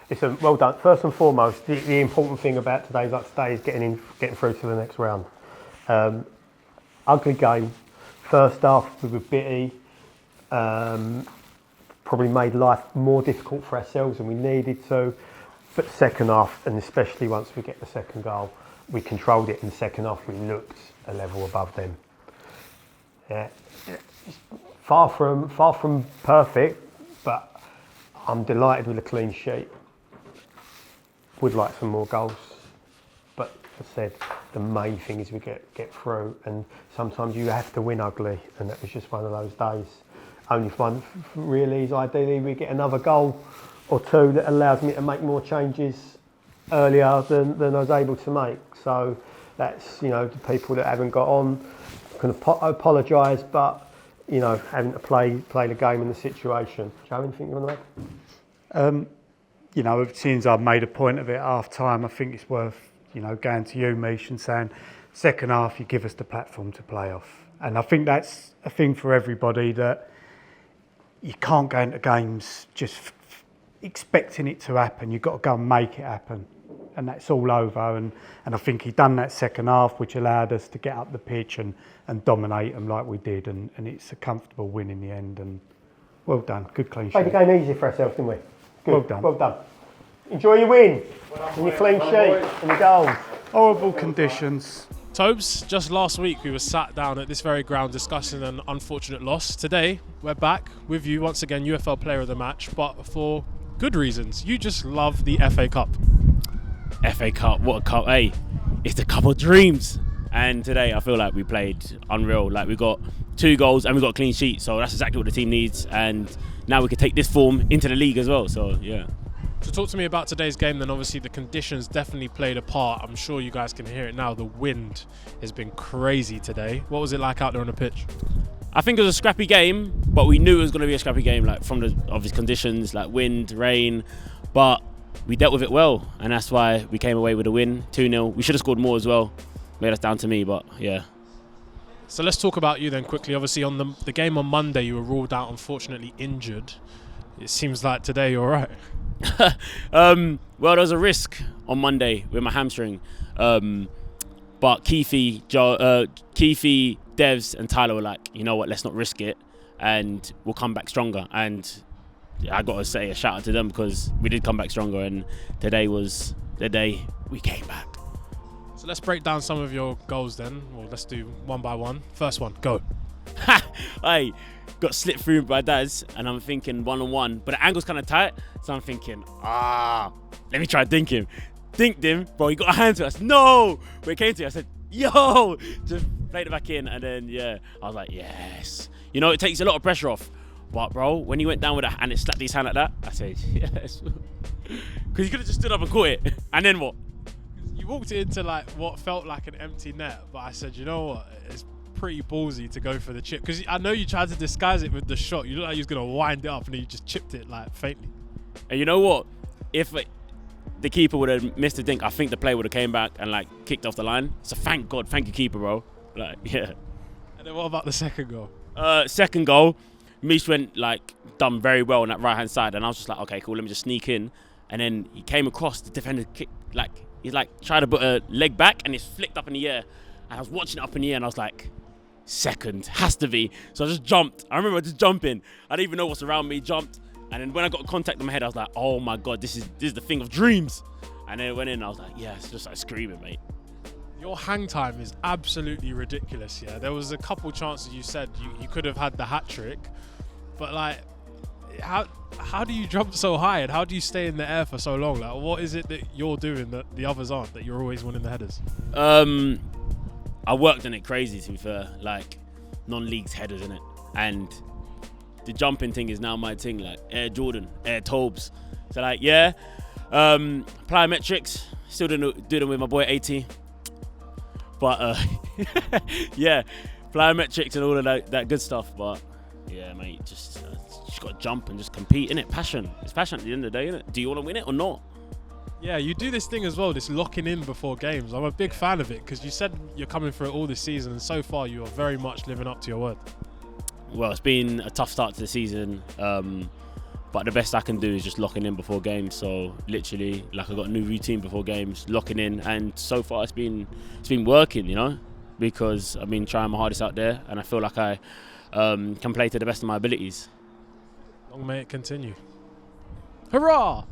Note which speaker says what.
Speaker 1: Listen, well done. First and foremost, the important thing about today is getting through to the next round. Ugly game. First half, we were bitty. Probably made life more difficult for ourselves than we needed to. But second half, and especially once we get the second goal, we controlled it. In the second half, we looked a level above them. Yeah. Far from perfect, but I'm delighted with a clean sheet. Would like some more goals, but as I said, the main thing is we get through, and sometimes you have to win ugly, and that was just one of those days. Only one really is ideally we get another goal or two that allows me to make more changes earlier than I was able to make. So that's, the people that haven't got on can apologise, but having to play the game in the situation. Joe, anything you want to add?
Speaker 2: Since I've made a point of it at half time, I think it's worth, going to you, Mish, and saying, second half, you give us the platform to play off. And I think that's a thing for everybody, that you can't go into games just expecting it to happen. You've got to go and make it happen. And that's all over. And I think he done that second half, which allowed us to get up the pitch and dominate them like we did. And it's a comfortable win in the end. And well done. Good clean sheet.
Speaker 1: Made the game easy for ourselves, didn't we? Good.
Speaker 2: Well done.
Speaker 1: Well done. Enjoy your win and your clean sheet and your goals.
Speaker 2: Horrible conditions.
Speaker 3: Tobes, just last week we were sat down at this very ground discussing an unfortunate loss. Today we're back with you once again, UFL Player of the Match, but for good reasons. You just love the FA Cup.
Speaker 4: FA Cup, what a cup, hey, it's the cup of dreams. And today I feel like we played unreal. Like, we got 2 goals and we got a clean sheet, so that's exactly what the team needs. And now we can take this form into the league as well, so yeah.
Speaker 3: So talk to me about today's game then. Obviously the conditions definitely played a part. I'm sure you guys can hear it now. The wind has been crazy today. What was it like out there on the pitch?
Speaker 4: I think it was a scrappy game, but we knew it was going to be a scrappy game, like from the obvious conditions, like wind, rain, but we dealt with it well, and that's why we came away with a win, 2-0. We should have scored more as well. Made us down to me, but yeah.
Speaker 3: So let's talk about you then quickly. Obviously on the game on Monday you were ruled out, unfortunately injured. It seems like today you're all right.
Speaker 4: Well, there was a risk on Monday with my hamstring, but Keefe, Devs and Tyler were like, you know what, let's not risk it and we'll come back stronger. And I got to say a shout out to them, because we did come back stronger, and today was the day we came back.
Speaker 3: So let's break down some of your goals then. Well, let's do one by one. First one, go.
Speaker 4: I got slipped through by Daz, and I'm thinking 1-on-1, but the angle's kind of tight, so I'm thinking, let me try and dink him. Dinked him, bro, he got a hand to us. No! When it came to it, I said, yo! Just played it back in, and then, yeah, I was like, yes. It takes a lot of pressure off. But, bro, when he went down with it and it slapped his hand like that, I said, yes. Because he could have just stood up and caught it. And then what?
Speaker 3: You walked into like what felt like an empty net, but I said, you know what? It's pretty ballsy to go for the chip. Because I know you tried to disguise it with the shot. You looked like you was going to wind it up, and then you just chipped it like faintly.
Speaker 4: And you know what? If the keeper would have missed the dink, I think the player would have came back and like kicked off the line. So thank God, thank you, keeper, bro. Like, yeah.
Speaker 3: And then what about the second goal?
Speaker 4: Second goal, Mish went done very well on that right hand side, and I was just like, okay, cool, let me just sneak in. And then he came across, the defender kicked, he's tried to put a leg back, and it's flicked up in the air. And I was watching it up in the air, and I was like, second, has to be. So I just jumped. I remember just jumping. I didn't even know what's around me, jumped. And then when I got contact in my head, I was like, oh my God, this is the thing of dreams. And then it went in, and I was like, yes, just screaming, mate.
Speaker 3: Your hang time is absolutely ridiculous, yeah? There was a couple chances you said you could have had the hat trick, but how do you jump so high, and how do you stay in the air for so long? What is it that you're doing that the others aren't, that you're always winning the headers?
Speaker 4: I worked on it crazy, to be fair, non-leagues headers in it, and the jumping thing is now my thing, Air Jordan, Air Tobes. So plyometrics, still doing them with my boy AT. But yeah, plyometrics and all of that good stuff. But yeah, mate, just got to jump and just compete, innit? Passion. It's passion at the end of the day, innit? Do you want to win it or not?
Speaker 3: Yeah, you do this thing as well, this locking in before games. I'm a big fan of it, because you said you're coming for it all this season, and so far you are very much living up to your word.
Speaker 4: Well, it's been a tough start to the season. But the best I can do is just locking in before games. So literally, like, I got a new routine before games, locking in, and so far it's been working, you know, because I've been trying my hardest out there, and I feel like I can play to the best of my abilities.
Speaker 3: Long may it continue. Hurrah!